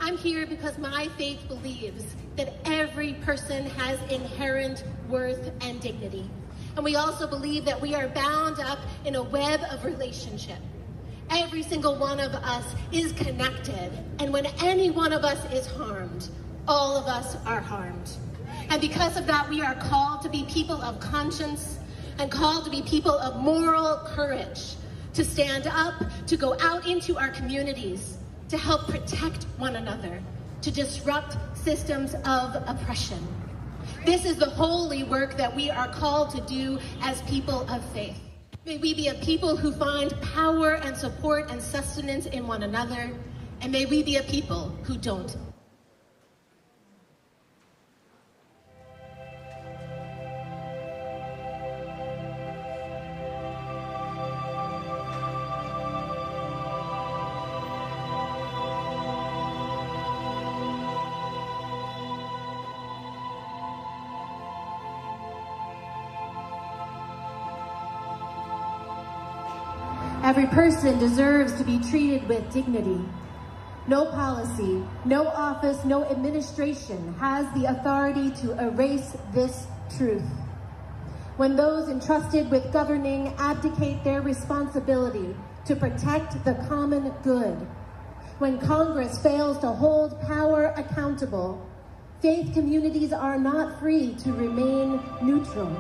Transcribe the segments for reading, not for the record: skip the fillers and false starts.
I'm here because my faith believes that every person has inherent worth and dignity. And we also believe that we are bound up in a web of relationship. Every single one of us is connected, and when any one of us is harmed, all of us are harmed. And because of that, we are called to be people of conscience and called to be people of moral courage, to stand up, to go out into our communities, to help protect one another, to disrupt systems of oppression. This is the holy work that we are called to do as people of faith. May we be a people who find power and support and sustenance in one another, and may we be a people who don't. Every person deserves to be treated with dignity. No policy, no office, no administration has the authority to erase this truth. When those entrusted with governing abdicate their responsibility to protect the common good, when Congress fails to hold power accountable, faith communities are not free to remain neutral.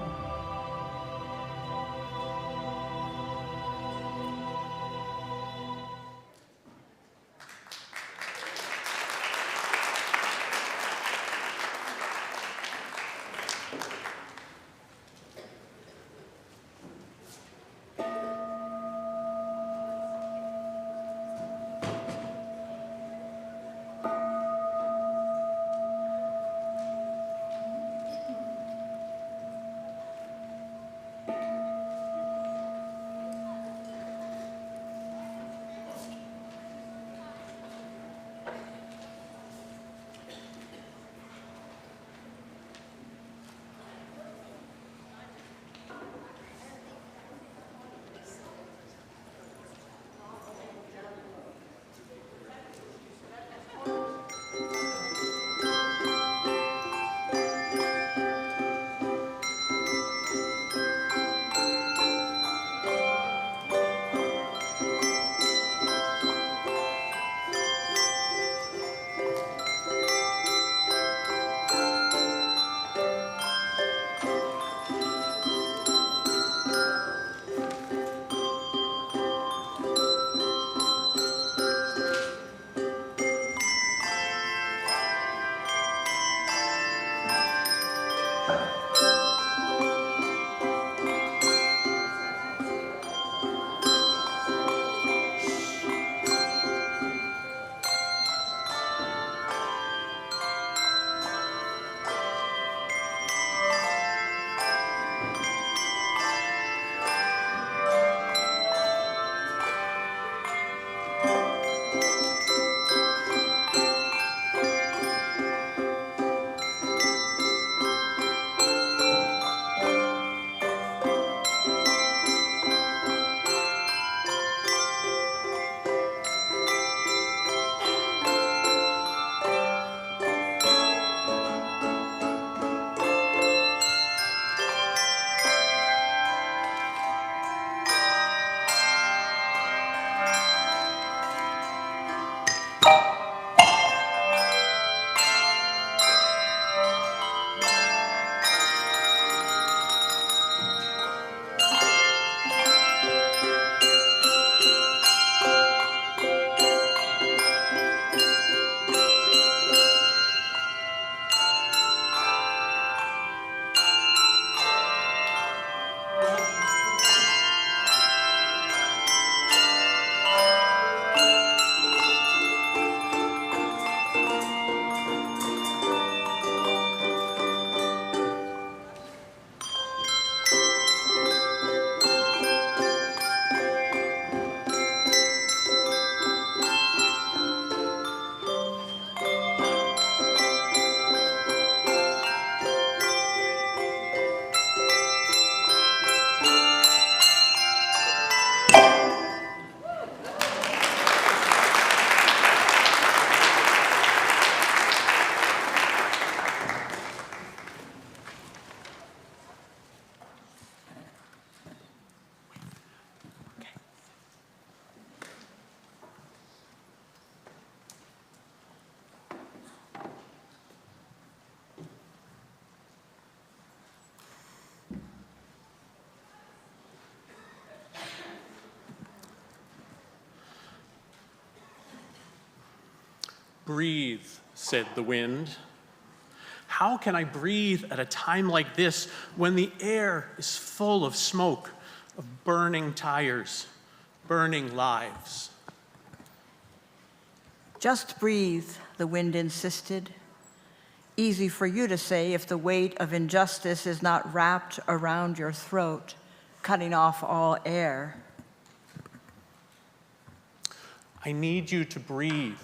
Breathe, said the wind. How can I breathe at a time like this when the air is full of smoke, of burning tires, burning lives? Just breathe, the wind insisted. Easy for you to say if the weight of injustice is not wrapped around your throat, cutting off all air. I need you to breathe.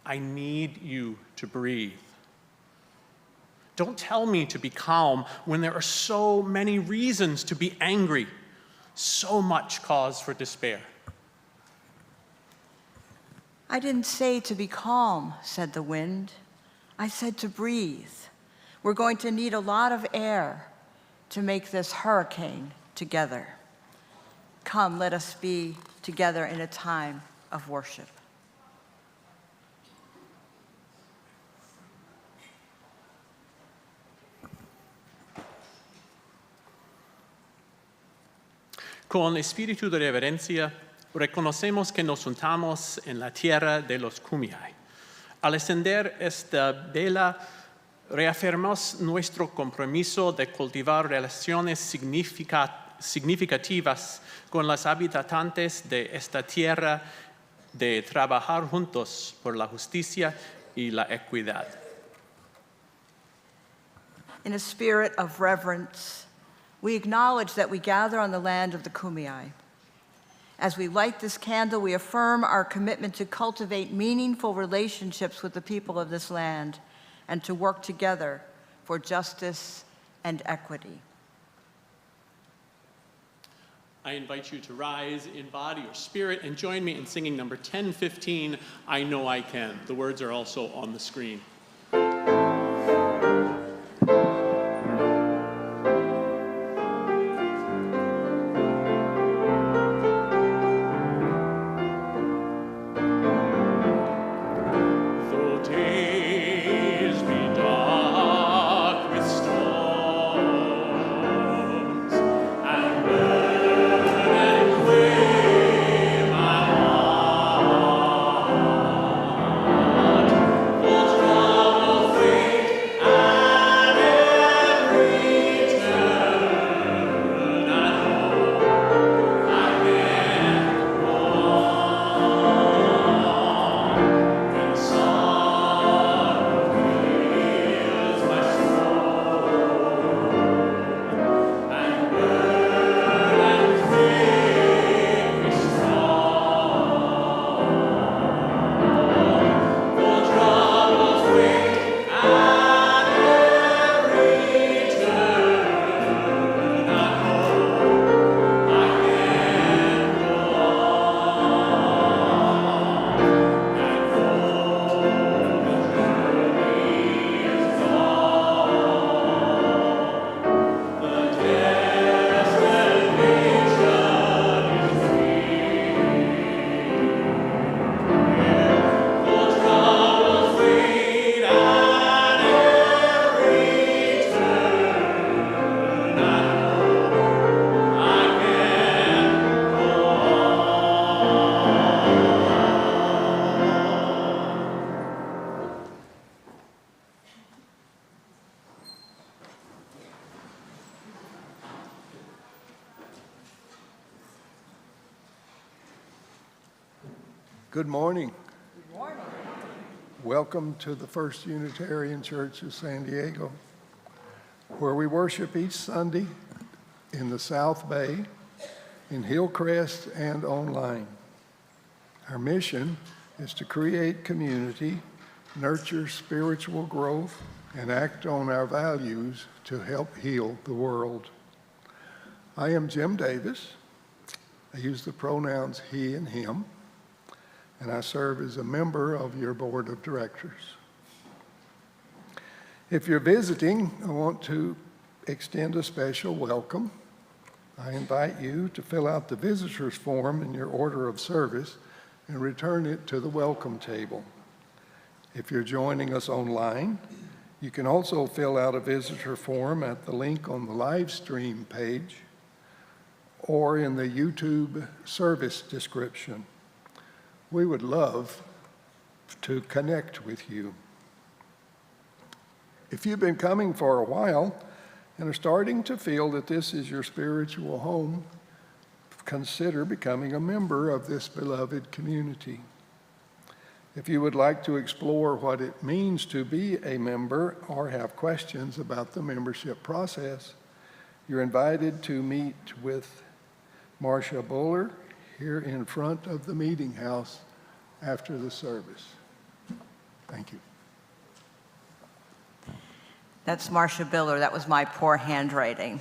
I need you to breathe. Don't tell me to be calm when there are so many reasons to be angry, so much cause for despair. I didn't say to be calm, said the wind. I said to breathe. We're going to need a lot of air to make this hurricane together. Come, let us be together in a time of worship. Con espíritu de reverencia, reconocemos que nos juntamos en la tierra de los Kumeyaay. Al extender esta vela, reafirmamos nuestro compromiso de cultivar relaciones significativas con los habitantes de esta tierra, de trabajar juntos por la justicia y la equidad. In a spirit of reverence, we acknowledge that we gather on the land of the Kumeyaay. As we light this candle, we affirm our commitment to cultivate meaningful relationships with the people of this land and to work together for justice and equity. I invite you to rise in body or spirit and join me in singing number 1015, I Know I Can. The words are also on the screen. Good morning. Good morning. Welcome to the First Unitarian Church of San Diego, where we worship each Sunday in the South Bay, in Hillcrest, and online. Our mission is to create community, nurture spiritual growth, and act on our values to help heal the world. I am Jim Davis. I use the pronouns he and him, and I serve as a member of your board of directors. If you're visiting, I want to extend a special welcome. I invite you to fill out the visitor's form in your order of service and return it to the welcome table. If you're joining us online, you can also fill out a visitor form at the link on the live stream page or in the YouTube service description. We would love to connect with you. If you've been coming for a while and are starting to feel that this is your spiritual home, consider becoming a member of this beloved community. If you would like to explore what it means to be a member or have questions about the membership process, you're invited to meet with Marcia Buller here in front of the meeting house after the service. Thank you. That's Marcia Biller. That was my poor handwriting.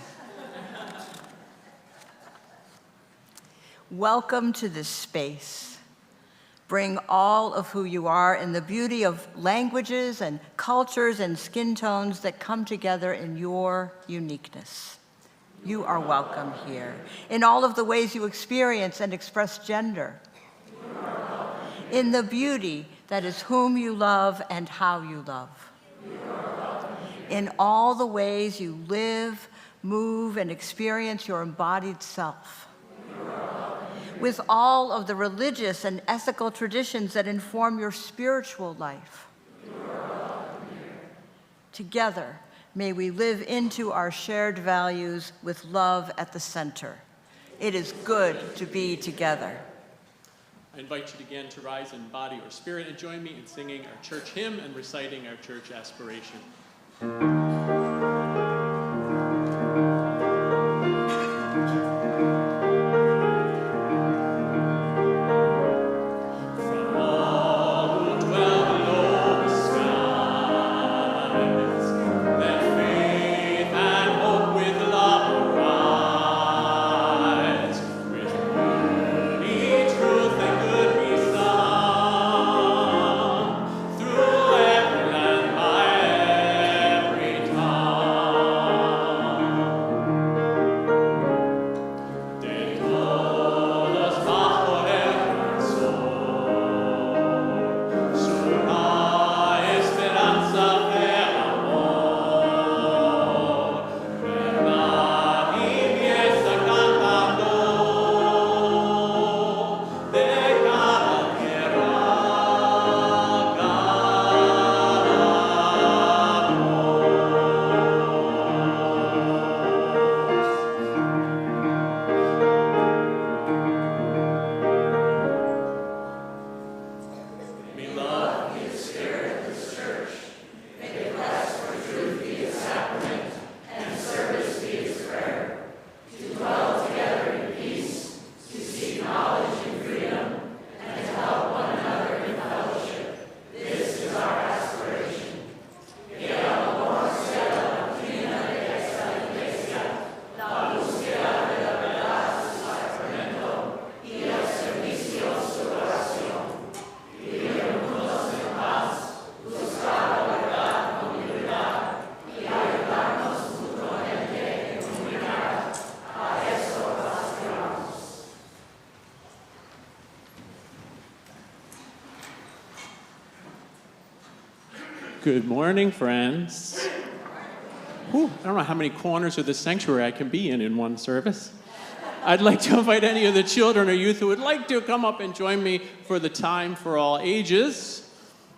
Welcome to this space. Bring all of who you are in the beauty of languages and cultures and skin tones that come together in your uniqueness. You are welcome here in all of the ways you experience and express gender. In the beauty that is whom you love and how you love. In all the ways you live, move, and experience your embodied self. With all of the religious and ethical traditions that inform your spiritual life. Together, may we live into our shared values with love at the center. It is good to be together. I invite you again to rise in body or spirit and join me in singing our church hymn and reciting our church aspiration. Good morning, friends. Whew, I don't know how many corners of the sanctuary I can be in one service. I'd like to invite any of the children or youth who would like to come up and join me for the Time for All Ages.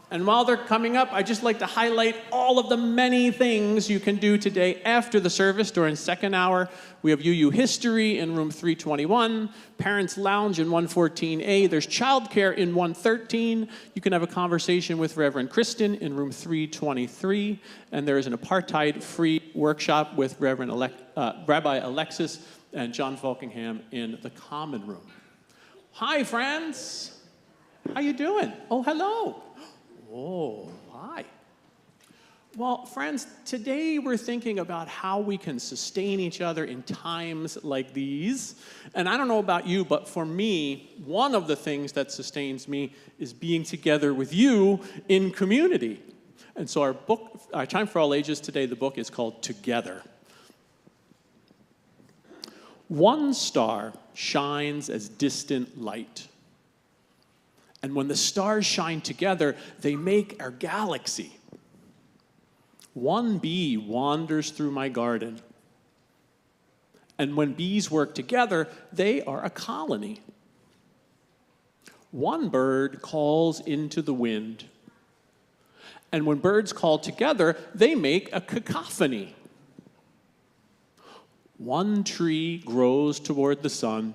And while they're coming up, I'd just like to highlight all of the many things you can do today after the service during second hour. We have UU History in room 321, Parents Lounge in 114A. There's childcare in 113. You can have a conversation with Reverend Kristen in room 323. And there is an apartheid-free workshop with Rabbi Alexis and John Falkingham in the common room. Hi, friends. How you doing? Oh, hello. Oh, hi. Well, friends, today we're thinking about how we can sustain each other in times like these. And I don't know about you, but for me, one of the things that sustains me is being together with you in community. And so our Time for All Ages today, the book is called Together. One star shines as distant light. And when the stars shine together, they make our galaxy. One bee wanders through my garden. And when bees work together, they are a colony. One bird calls into the wind. And when birds call together, they make a cacophony. One tree grows toward the sun.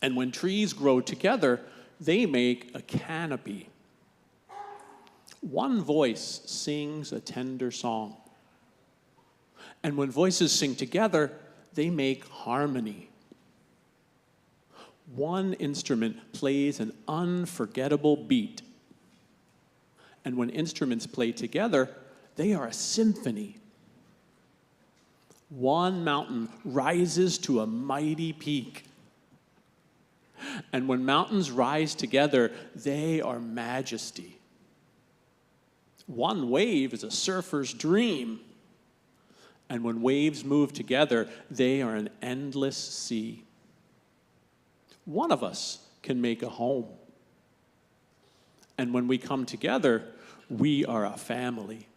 And when trees grow together, they make a canopy. One voice sings a tender song. And when voices sing together, they make harmony. One instrument plays an unforgettable beat. And when instruments play together, they are a symphony. One mountain rises to a mighty peak. And when mountains rise together, they are majesty. One wave is a surfer's dream. And when waves move together, they are an endless sea. One of us can make a home. And when we come together, we are a family.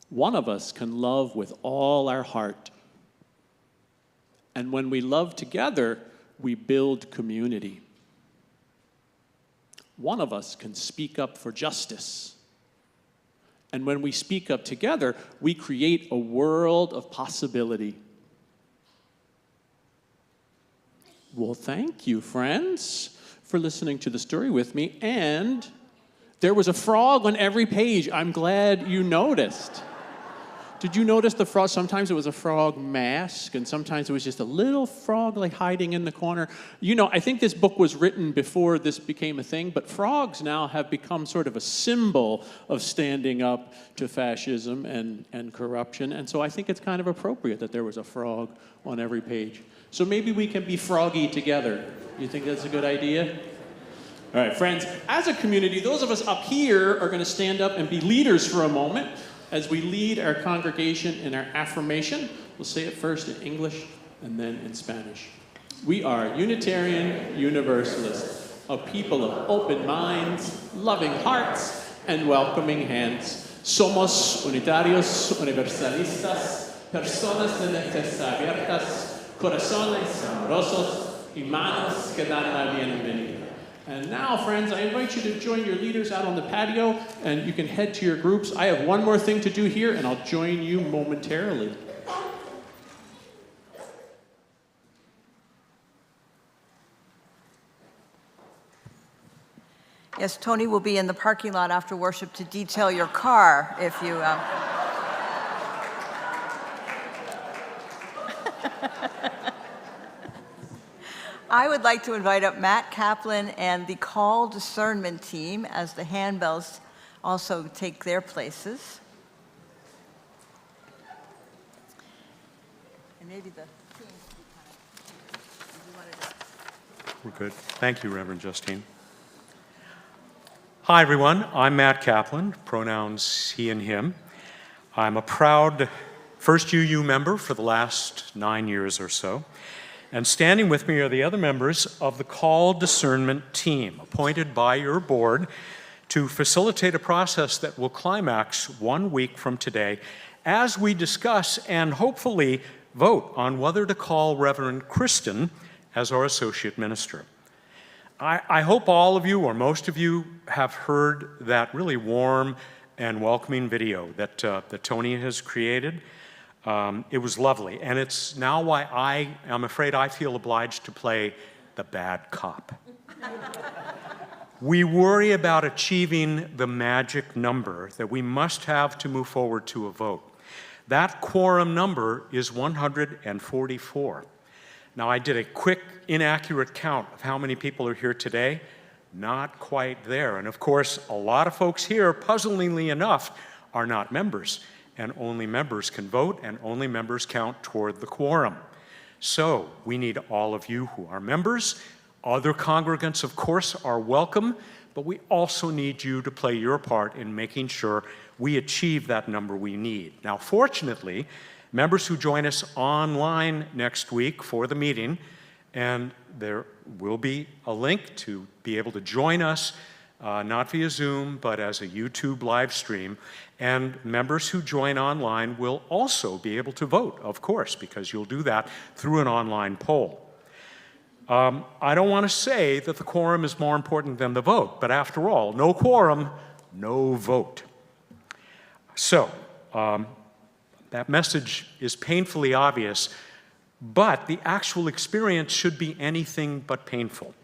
One of us can love with all our heart. And when we love together, we build community. One of us can speak up for justice. And when we speak up together, we create a world of possibility. Well, thank you, friends, for listening to the story with me. And there was a frog on every page. I'm glad you noticed. Did you notice the frog? Sometimes it was a frog mask, and sometimes it was just a little frog like hiding in the corner. You know, I think this book was written before this became a thing, but frogs now have become sort of a symbol of standing up to fascism and corruption. And so I think it's kind of appropriate that there was a frog on every page. So maybe we can be froggy together. You think that's a good idea? All right, friends, as a community, those of us up here are going to stand up and be leaders for a moment as we lead our congregation in our affirmation. We'll say it first in English and then in Spanish. We are Unitarian Universalists, a people of open minds, loving hearts, and welcoming hands. Somos unitarios, universalistas, personas de mentes abiertas, corazones amorosos y manos que dan la bienvenida. And now, friends, I invite you to join your leaders out on the patio, and you can head to your groups. I have one more thing to do here, and I'll join you momentarily. Yes, Tony will be in the parking lot after worship to detail your car if you... I would like to invite up Matt Kaplan and the call discernment team as the handbells also take their places. And maybe the team can We're good. Thank you, Reverend Justine. Hi, everyone. I'm Matt Kaplan, pronouns he and him. I'm a proud First UU member for the last 9 years or so. And standing with me are the other members of the call discernment team, appointed by your board to facilitate a process that will climax 1 week from today as we discuss and hopefully vote on whether to call Reverend Kristen as our associate minister. I hope all of you, or most of you, have heard that really warm and welcoming video that Tony has created. It was lovely, and it's now why I am afraid I feel obliged to play the bad cop. We worry about achieving the magic number that we must have to move forward to a vote. That quorum number is 144. Now, I did a quick, inaccurate count of how many people are here today. Not quite there. And of course, a lot of folks here, puzzlingly enough, are not members. And only members can vote, and only members count toward the quorum. So we need all of you who are members. Other congregants, of course, are welcome, but we also need you to play your part in making sure we achieve that number we need. Now, fortunately, members who join us online next week for the meeting, and there will be a link to be able to join us, not via Zoom, but as a YouTube live stream. And members who join online will also be able to vote, of course, because you'll do that through an online poll. I don't want to say that the quorum is more important than the vote, but after all, no quorum, no vote. So, that message is painfully obvious, but the actual experience should be anything but painful.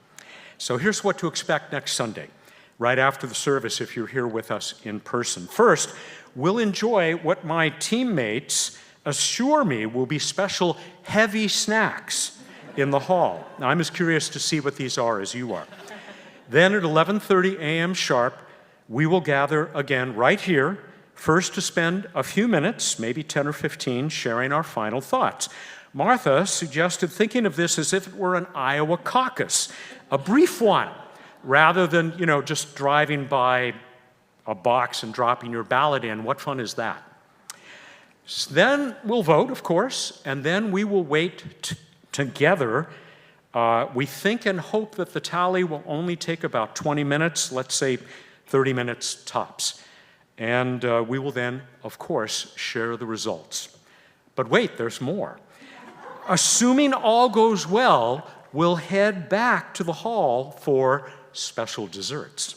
So here's what to expect next Sunday, right after the service if you're here with us in person. First, we'll enjoy what my teammates assure me will be special heavy snacks in the hall. Now, I'm as curious to see what these are as you are. Then at 11:30 a.m. sharp, we will gather again right here, first to spend a few minutes, maybe 10 or 15, sharing our final thoughts. Martha suggested thinking of this as if it were an Iowa caucus, a brief one, rather than, just driving by a box and dropping your ballot in. What fun is that? Then we'll vote, of course, and then we will wait together. We think and hope that the tally will only take about 20 minutes, let's say 30 minutes tops. And we will then, of course, share the results. But wait, there's more. Assuming all goes well, we'll head back to the hall for special desserts.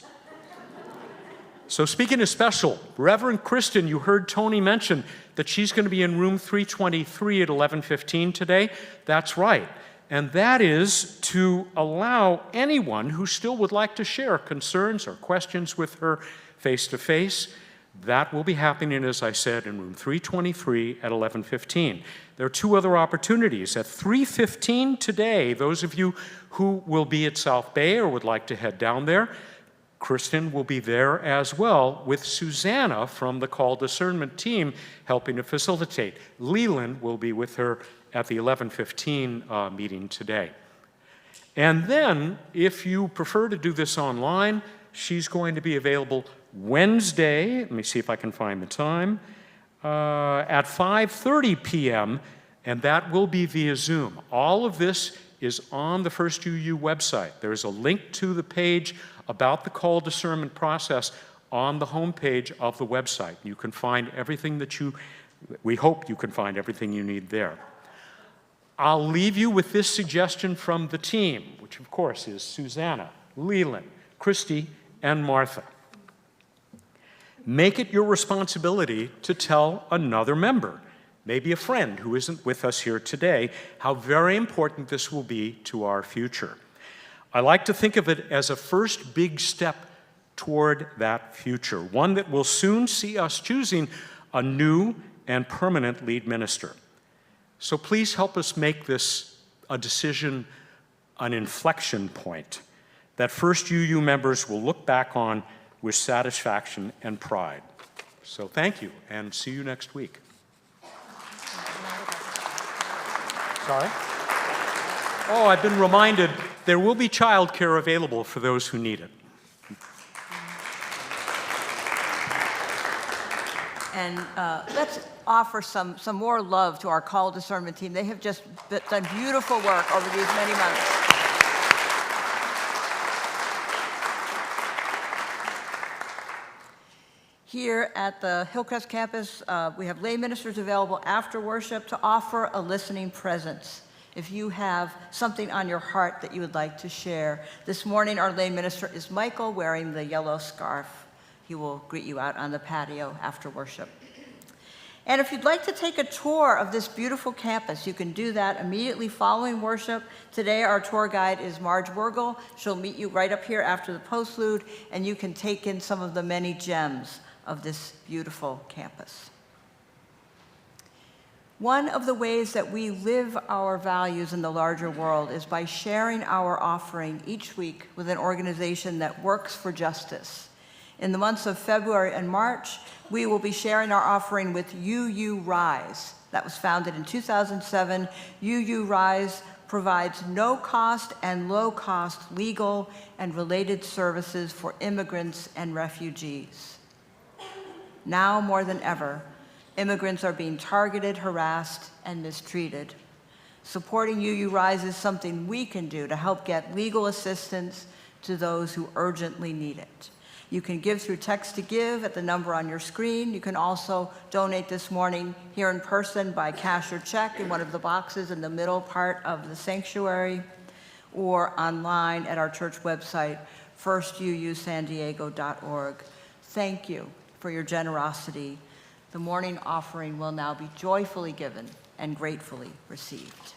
So speaking of special, Reverend Kristen, you heard Tony mention that she's going to be in room 323 at 11:15 today. That's right. And that is to allow anyone who still would like to share concerns or questions with her face-to-face. That will be happening, as I said, in room 323 at 11:15. There are two other opportunities. At 3:15 today, those of you who will be at South Bay or would like to head down there, Kristen will be there as well with Susanna from the Call Discernment team helping to facilitate. Leland will be with her at the 11:15 meeting today. And then, if you prefer to do this online, she's going to be available Wednesday, let me see if I can find the time, at 5:30 p.m., and that will be via Zoom. All of this is on the First UU website. There's a link to the page about the call discernment process on the homepage of the website. You can find everything we hope you can find everything you need there. I'll leave you with this suggestion from the team, which of course is Susanna, Leland, Christy, and Martha. Make it your responsibility to tell another member, maybe a friend who isn't with us here today, how very important this will be to our future. I like to think of it as a first big step toward that future, one that will soon see us choosing a new and permanent lead minister. So please help us make this a decision, an inflection point that First UU members will look back on with satisfaction and pride. So thank you, and see you next week. Sorry? Oh, I've been reminded there will be childcare available for those who need it. And let's offer some more love to our call discernment team. They have just done beautiful work over these many months. Here at the Hillcrest campus, we have lay ministers available after worship to offer a listening presence. If you have something on your heart that you would like to share. This morning, our lay minister is Michael, wearing the yellow scarf. He will greet you out on the patio after worship. And if you'd like to take a tour of this beautiful campus, you can do that immediately following worship. Today, our tour guide is Marge Wergel. She'll meet you right up here after the postlude, and you can take in some of the many gems of this beautiful campus. One of the ways that we live our values in the larger world is by sharing our offering each week with an organization that works for justice. In the months of February and March, we will be sharing our offering with UU Rise. That was founded in 2007. UU Rise provides no-cost and low-cost legal and related services for immigrants and refugees. Now more than ever, immigrants are being targeted, harassed, and mistreated. Supporting UU Rise is something we can do to help get legal assistance to those who urgently need it. You can give through text to give at the number on your screen. You can also donate this morning here in person by cash or check in one of the boxes in the middle part of the sanctuary. or online at our church website, firstuusandiego.org. Thank you for your generosity. The morning offering will now be joyfully given and gratefully received.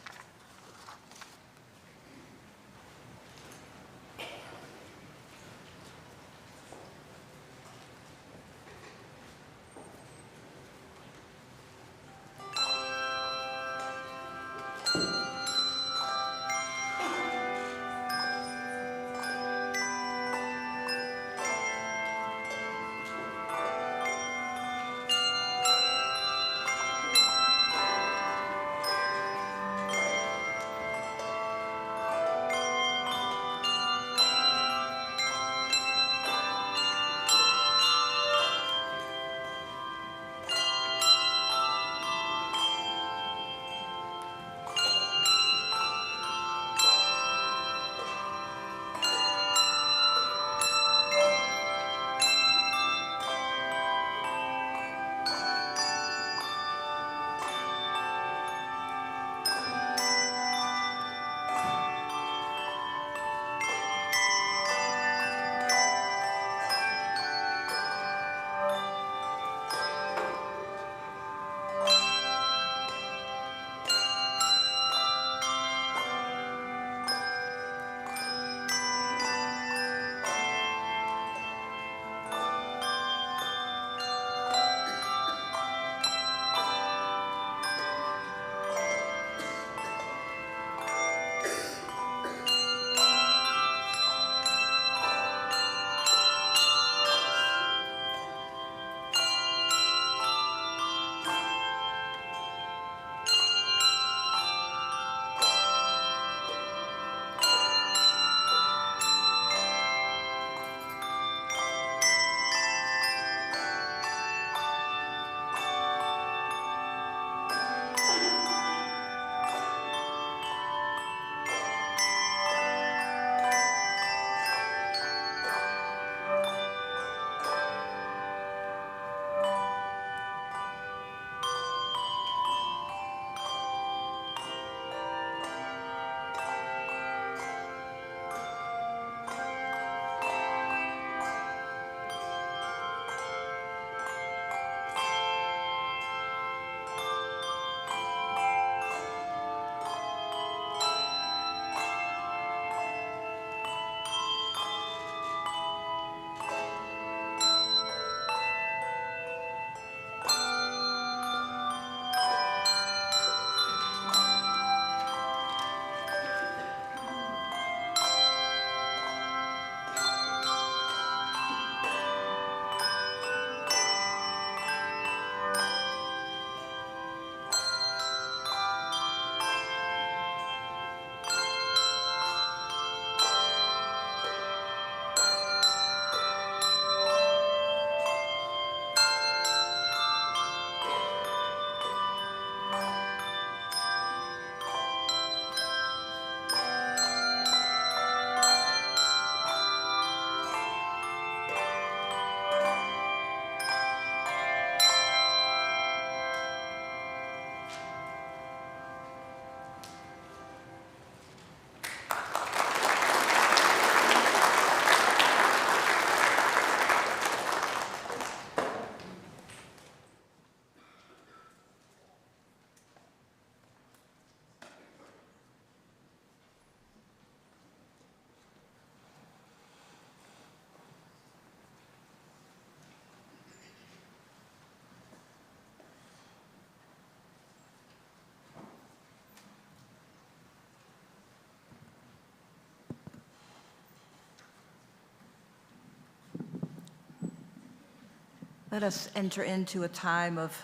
Let us enter into a time of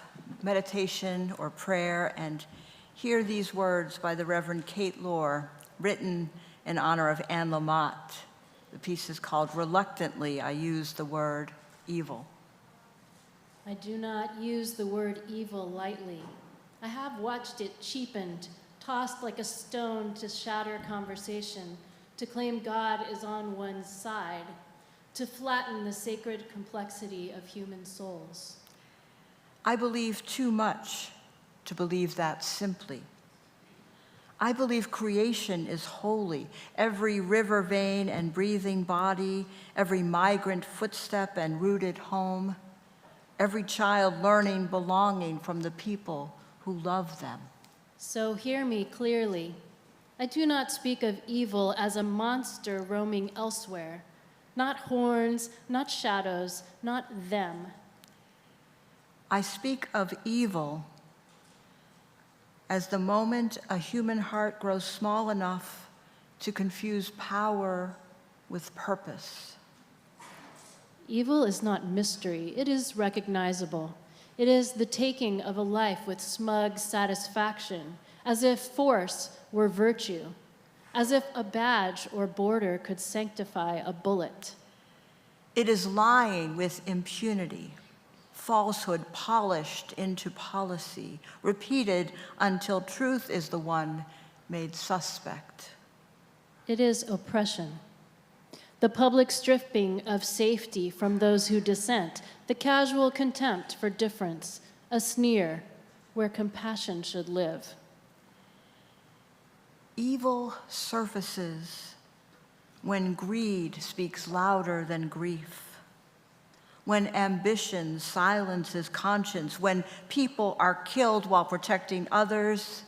meditation or prayer and hear these words by the Reverend Kate Lohr, written in honor of Anne Lamott. The piece is called "Reluctantly I Use the Word Evil." I do not use the word evil lightly. I have watched it cheapened, tossed like a stone to shatter conversation, to claim God is on one's side, to flatten the sacred complexity of human souls. I believe too much to believe that simply. I believe creation is holy. Every river vein and breathing body, every migrant footstep and rooted home, every child learning belonging from the people who love them. So hear me clearly. I do not speak of evil as a monster roaming elsewhere. Not horns, not shadows, not them. I speak of evil as the moment a human heart grows small enough to confuse power with purpose. Evil is not mystery, it is recognizable. It is the taking of a life with smug satisfaction, as if force were virtue, as if a badge or border could sanctify a bullet. It is lying with impunity, falsehood polished into policy, repeated until truth is the one made suspect. It is oppression. The public stripping of safety from those who dissent, the casual contempt for difference, a sneer where compassion should live. Evil surfaces when greed speaks louder than grief, when ambition silences conscience, when people are killed while protecting others,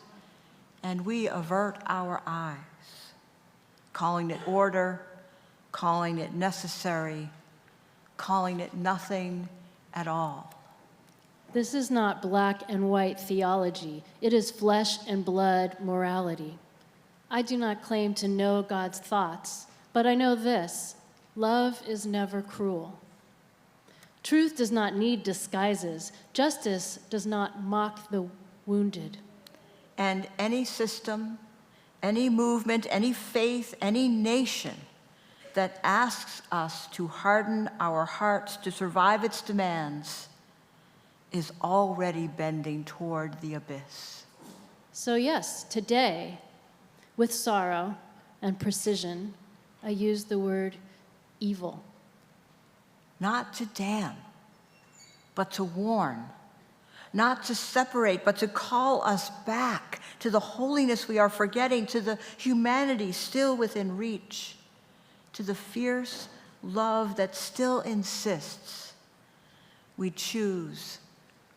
and we avert our eyes, calling it order, calling it necessary, calling it nothing at all. This is not black and white theology. It is flesh and blood morality. I do not claim to know God's thoughts, but I know this: love is never cruel. Truth does not need disguises. Justice does not mock the wounded. And any system, any movement, any faith, any nation that asks us to harden our hearts to survive its demands is already bending toward the abyss. So yes, today, with sorrow and precision, I use the word evil. Not to damn, but to warn. Not to separate, but to call us back to the holiness we are forgetting, to the humanity still within reach, to the fierce love that still insists we choose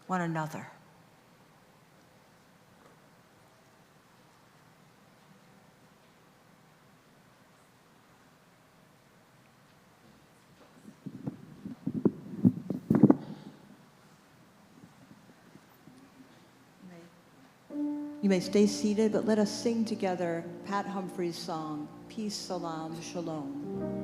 one another. You may stay seated, but let us sing together Pat Humphrey's song, Peace, Salam, Shalom.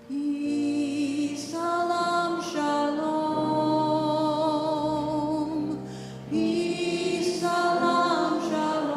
Peace, salam, shalom.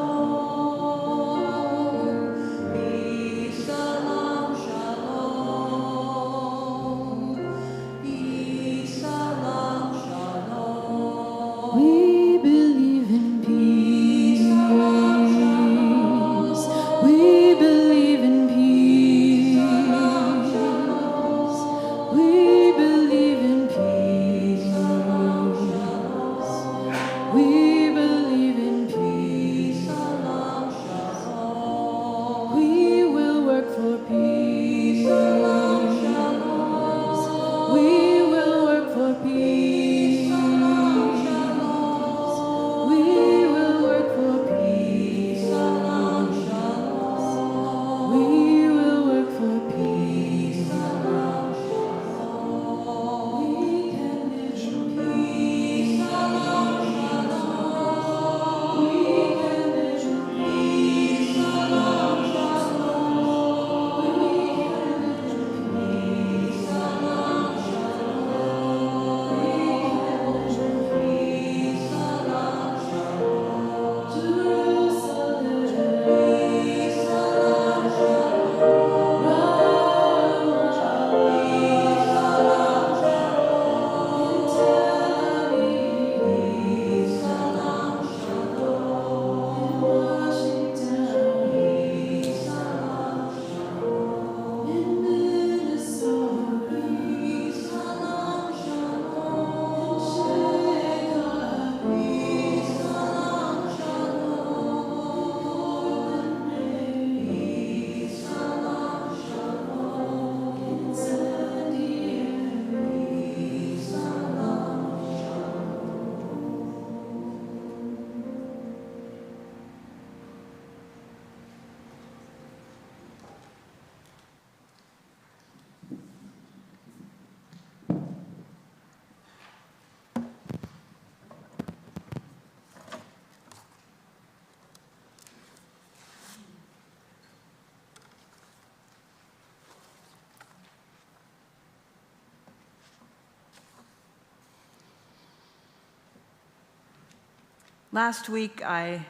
Last week, I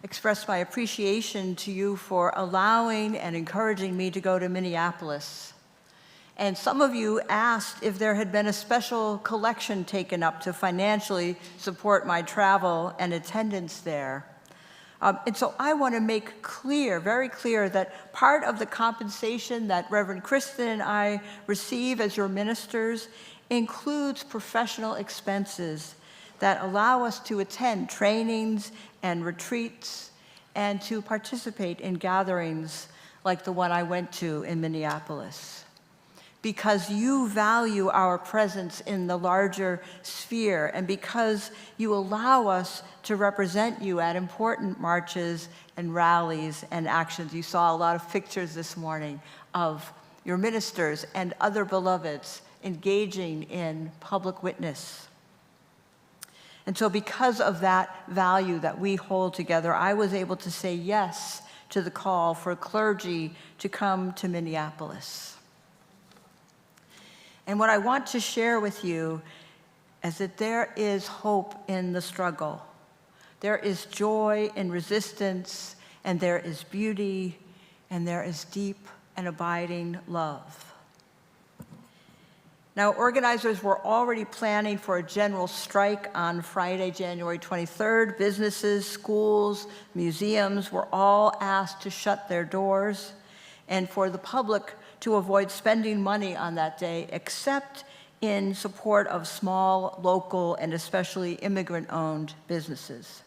expressed my appreciation to you for allowing and encouraging me to go to Minneapolis. And some of you asked if there had been a special collection taken up to financially support my travel and attendance there. And so I want to make clear, very clear, that part of the compensation that Reverend Kristen and I receive as your ministers includes professional expenses that allow us to attend trainings and retreats and to participate in gatherings like the one I went to in Minneapolis. Because you value our presence in the larger sphere, and because you allow us to represent you at important marches and rallies and actions. You saw a lot of pictures this morning of your ministers and other beloveds engaging in public witness. And so because of that value that we hold together, I was able to say yes to the call for clergy to come to Minneapolis. And what I want to share with you is that there is hope in the struggle. There is joy in resistance, and there is beauty, and there is deep and abiding love. Now, organizers were already planning for a general strike on Friday, January 23rd. Businesses, schools, museums were all asked to shut their doors, and for the public to avoid spending money on that day, except in support of small, local, and especially immigrant-owned businesses.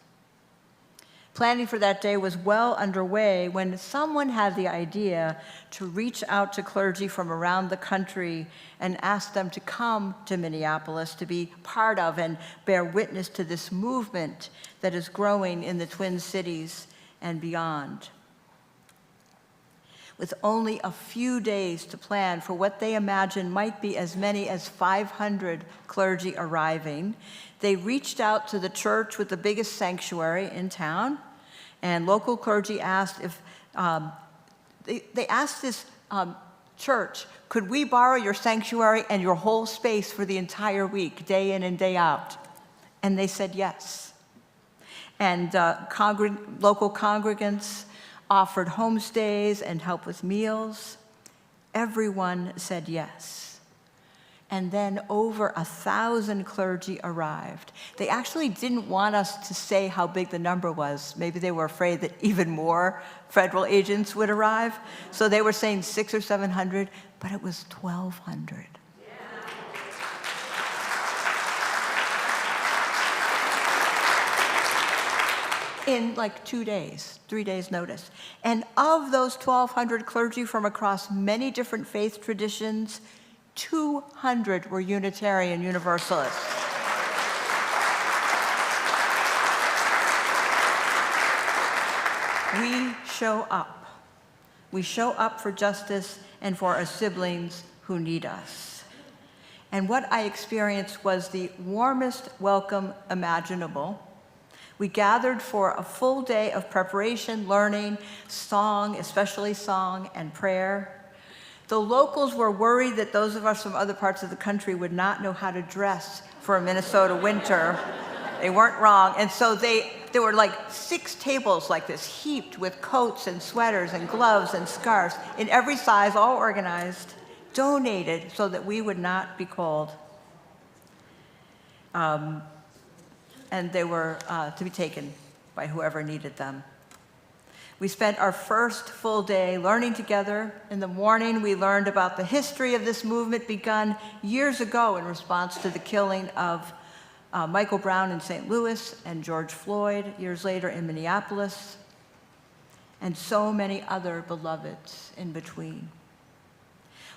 Planning for that day was well underway when someone had the idea to reach out to clergy from around the country and ask them to come to Minneapolis to be part of and bear witness to this movement that is growing in the Twin Cities and beyond. With only a few days to plan for what they imagine might be as many as 500 clergy arriving, they reached out to the church with the biggest sanctuary in town, and local clergy asked if, they asked this church, could we borrow your sanctuary and your whole space for the entire week, day in and day out? And they said yes. And local congregants offered homestays and help with meals. Everyone said yes. And then over 1,000 clergy arrived. They actually didn't want us to say how big the number was. Maybe they were afraid that even more federal agents would arrive. So they were saying 600 or 700, but it was 1,200. In like 2 days, 3 days notice. And of those 1,200 clergy from across many different faith traditions, 200 were Unitarian Universalists. We show up. We show up for justice and for our siblings who need us. And what I experienced was the warmest welcome imaginable. We gathered for a full day of preparation, learning, song, especially song and prayer. The locals were worried that those of us from other parts of the country would not know how to dress for a Minnesota winter. They weren't wrong. And so there were like 6 tables like this, heaped with coats and sweaters and gloves and scarves in every size, all organized, donated so that we would not be cold. And they were to be taken by whoever needed them. We spent our first full day learning together. In the morning, we learned about the history of this movement begun years ago in response to the killing of Michael Brown in St. Louis and George Floyd years later in Minneapolis, and so many other beloveds in between.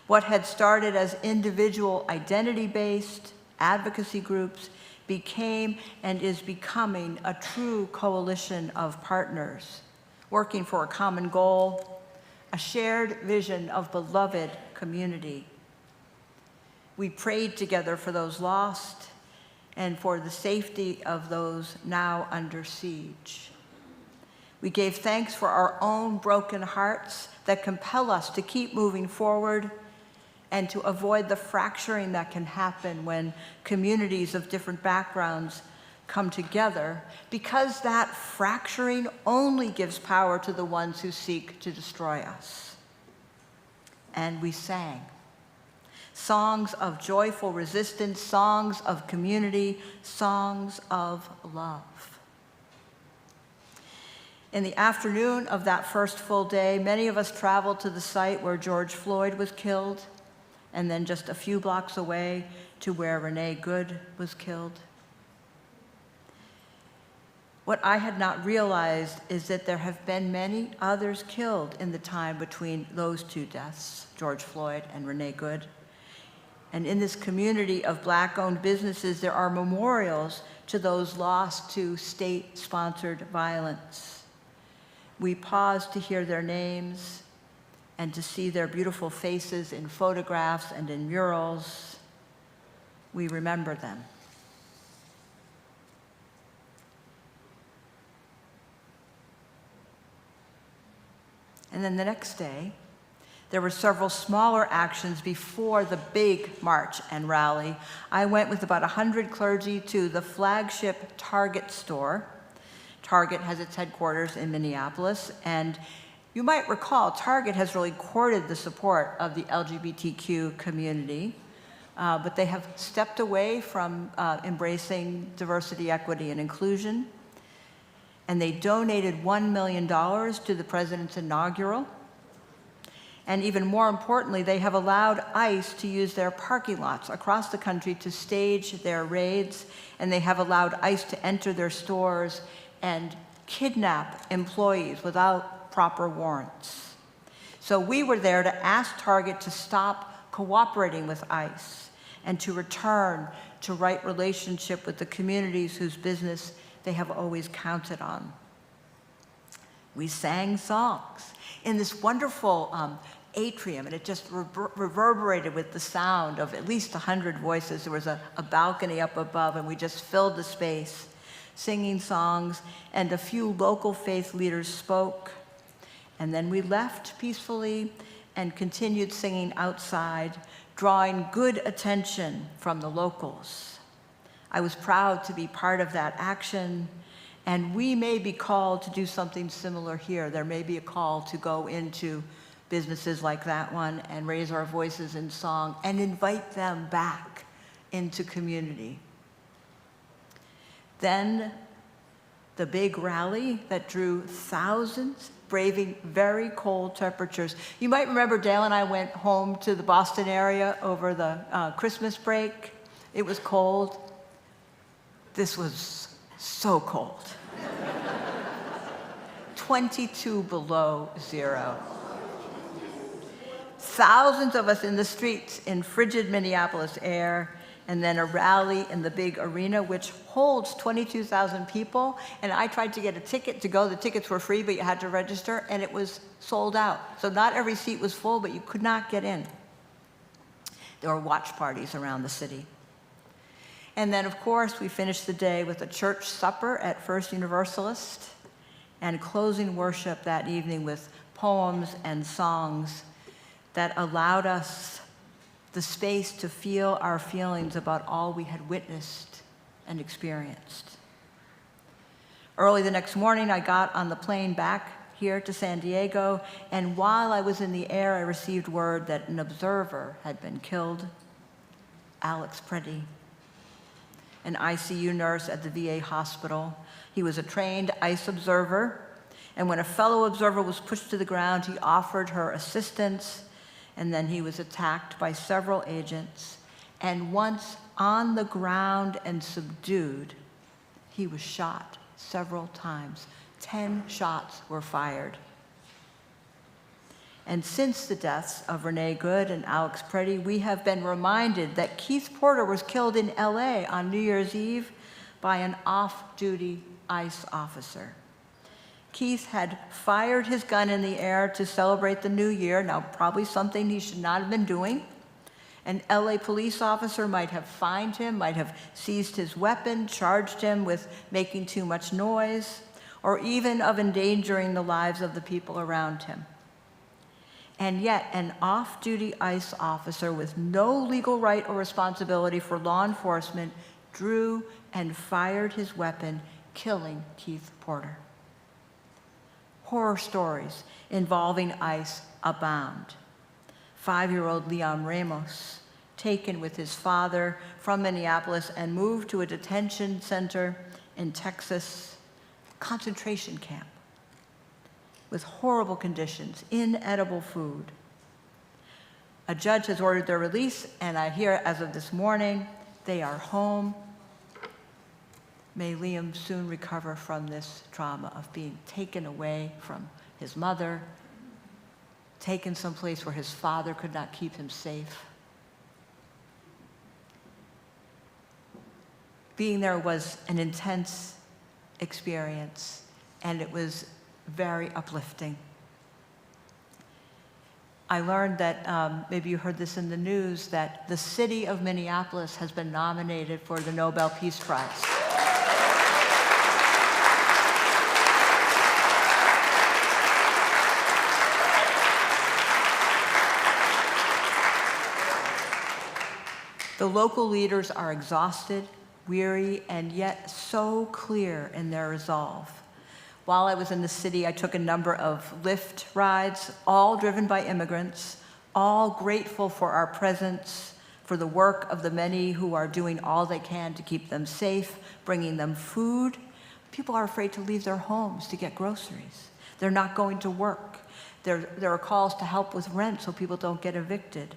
What had started as individual identity-based advocacy groups became and is becoming a true coalition of partners, working for a common goal, a shared vision of beloved community. We prayed together for those lost and for the safety of those now under siege. We gave thanks for our own broken hearts that compel us to keep moving forward and to avoid the fracturing that can happen when communities of different backgrounds come together, because that fracturing only gives power to the ones who seek to destroy us. And we sang songs of joyful resistance, songs of community, songs of love. In the afternoon of that first full day, many of us traveled to the site where George Floyd was killed, and then just a few blocks away to where Renee Good was killed. What I had not realized is that there have been many others killed in the time between those two deaths, George Floyd and Renee Good. And in this community of Black-owned businesses, there are memorials to those lost to state-sponsored violence. We pause to hear their names and to see their beautiful faces in photographs and in murals. We remember them. And then the next day, there were several smaller actions before the big march and rally. I went with about 100 clergy to the flagship Target store. Target has its headquarters in Minneapolis, and you might recall Target has really courted the support of the LGBTQ community, but they have stepped away from embracing diversity, equity, and inclusion. And they donated $1 million to the president's inaugural. And even more importantly, they have allowed ICE to use their parking lots across the country to stage their raids, and they have allowed ICE to enter their stores and kidnap employees without proper warrants. So we were there to ask Target to stop cooperating with ICE and to return to right relationship with the communities whose business they have always counted on. We sang songs in this wonderful atrium, and it just reverberated with the sound of at least 100 voices. There was a balcony up above, and we just filled the space, singing songs, and a few local faith leaders spoke. And then we left peacefully and continued singing outside, drawing good attention from the locals. I was proud to be part of that action, and we may be called to do something similar here. There may be a call to go into businesses like that one and raise our voices in song and invite them back into community. Then the big rally that drew thousands, braving very cold temperatures. You might remember Dale and I went home to the Boston area over the Christmas break. It was cold. This was so cold. 22 below zero. Thousands of us in the streets in frigid Minneapolis air, and then a rally in the big arena, which holds 22,000 people. And I tried to get a ticket to go. The tickets were free, but you had to register, and it was sold out. So not every seat was full, but you could not get in. There were watch parties around the city. And then, of course, we finished the day with a church supper at First Universalist and closing worship that evening with poems and songs that allowed us the space to feel our feelings about all we had witnessed and experienced. Early the next morning, I got on the plane back here to San Diego, and while I was in the air, I received word that an observer had been killed, Alex Preddy, an ICU nurse at the VA hospital. He was a trained ICE observer, and when a fellow observer was pushed to the ground, he offered her assistance, and then he was attacked by several agents, and once on the ground and subdued, he was shot several times. 10 shots were fired. And since the deaths of Renee Good and Alex Preddy, we have been reminded that Keith Porter was killed in LA on New Year's Eve by an off-duty ICE officer. Keith had fired his gun in the air to celebrate the new year, now probably something he should not have been doing. An LA police officer might have fined him, might have seized his weapon, charged him with making too much noise, or even of endangering the lives of the people around him. And yet, an off-duty ICE officer with no legal right or responsibility for law enforcement drew and fired his weapon, killing Keith Porter. Horror stories involving ICE abound. 5-year-old Leon Ramos, taken with his father from Minneapolis and moved to a detention center in Texas, concentration camp, with horrible conditions, inedible food. A judge has ordered their release, and I hear as of this morning, they are home. May Liam soon recover from this trauma of being taken away from his mother, taken someplace where his father could not keep him safe. Being there was an intense experience, and it was very uplifting. I learned that, maybe you heard this in the news, that the city of Minneapolis has been nominated for the Nobel Peace Prize. The local leaders are exhausted, weary, and yet so clear in their resolve. While I was in the city, I took a number of Lyft rides, all driven by immigrants, all grateful for our presence, for the work of the many who are doing all they can to keep them safe, bringing them food. People are afraid to leave their homes to get groceries. They're not going to work. There are calls to help with rent so people don't get evicted.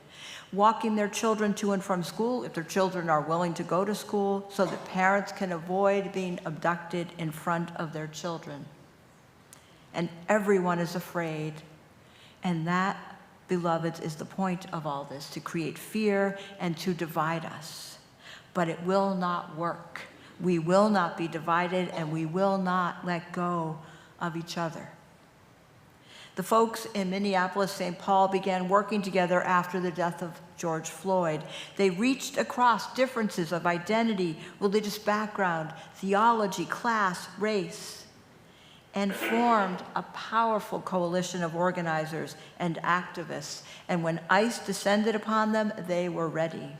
Walking their children to and from school, if their children are willing to go to school, so that parents can avoid being abducted in front of their children. And everyone is afraid. And that, beloveds, is the point of all this, to create fear and to divide us. But it will not work. We will not be divided, and we will not let go of each other. The folks in Minneapolis, St. Paul began working together after the death of George Floyd. They reached across differences of identity, religious background, theology, class, race, and formed a powerful coalition of organizers and activists. And when ICE descended upon them, they were ready.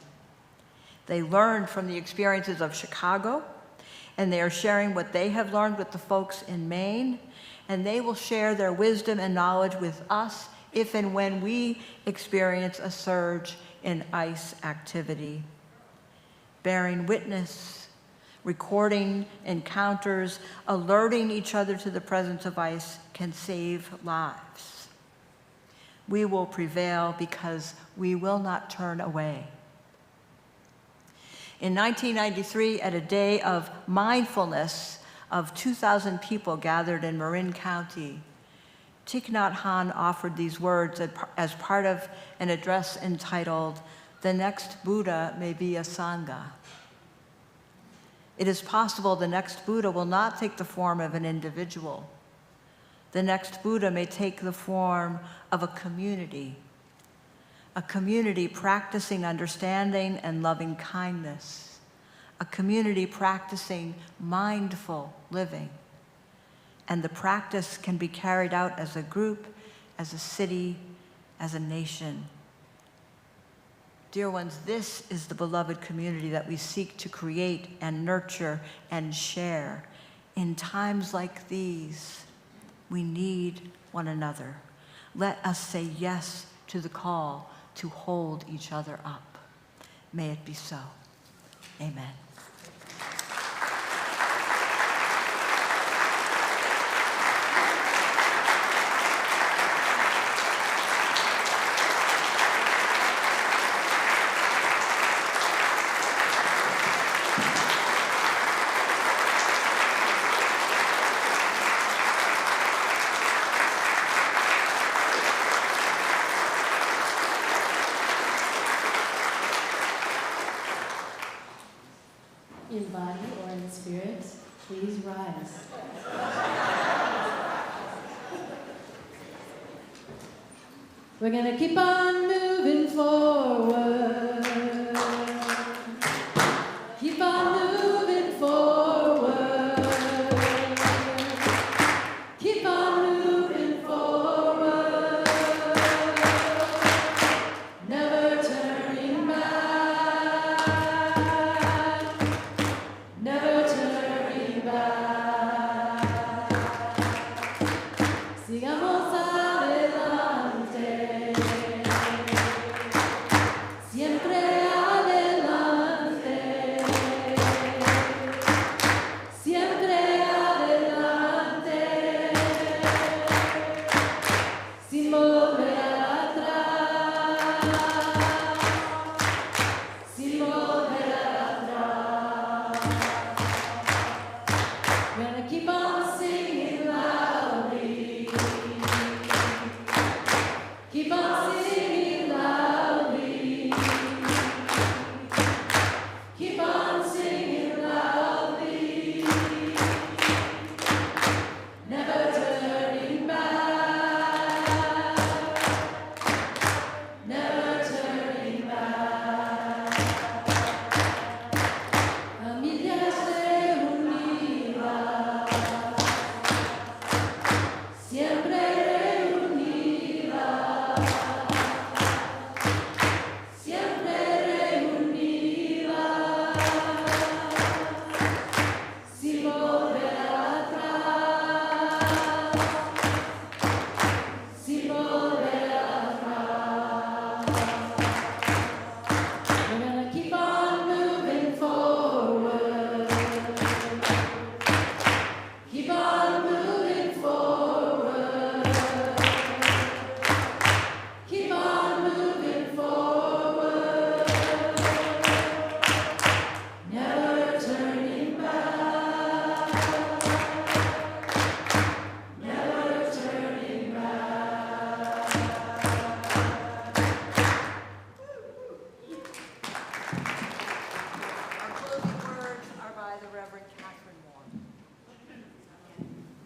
They learned from the experiences of Chicago, and they are sharing what they have learned with the folks in Maine, and they will share their wisdom and knowledge with us if and when we experience a surge in ICE activity. Bearing witness, recording encounters, alerting each other to the presence of ICE can save lives. We will prevail because we will not turn away. In 1993, at a day of mindfulness, of 2,000 people gathered in Marin County, Thich Nhat Hanh offered these words as part of an address entitled, "The Next Buddha May Be a Sangha." It is possible the next Buddha will not take the form of an individual. The next Buddha may take the form of a community practicing understanding and loving kindness, a community practicing mindful living. And the practice can be carried out as a group, as a city, as a nation. Dear ones, this is the beloved community that we seek to create and nurture and share. In times like these, we need one another. Let us say yes to the call to hold each other up. May it be so. Amen. In body or in spirit, please rise. We're gonna keep on moving forward. Keep on moving forward. Keep on moving forward. Never turning back.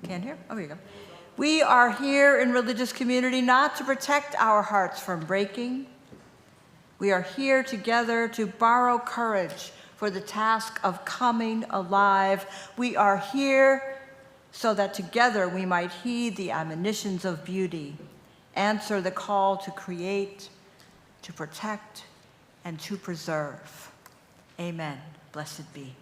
Can't hear? Oh, here you go. We are here in religious community not to protect our hearts from breaking. We are here together to borrow courage for the task of coming alive. We are here so that together we might heed the admonitions of beauty, answer the call to create, to protect, and to preserve. Amen. Blessed be.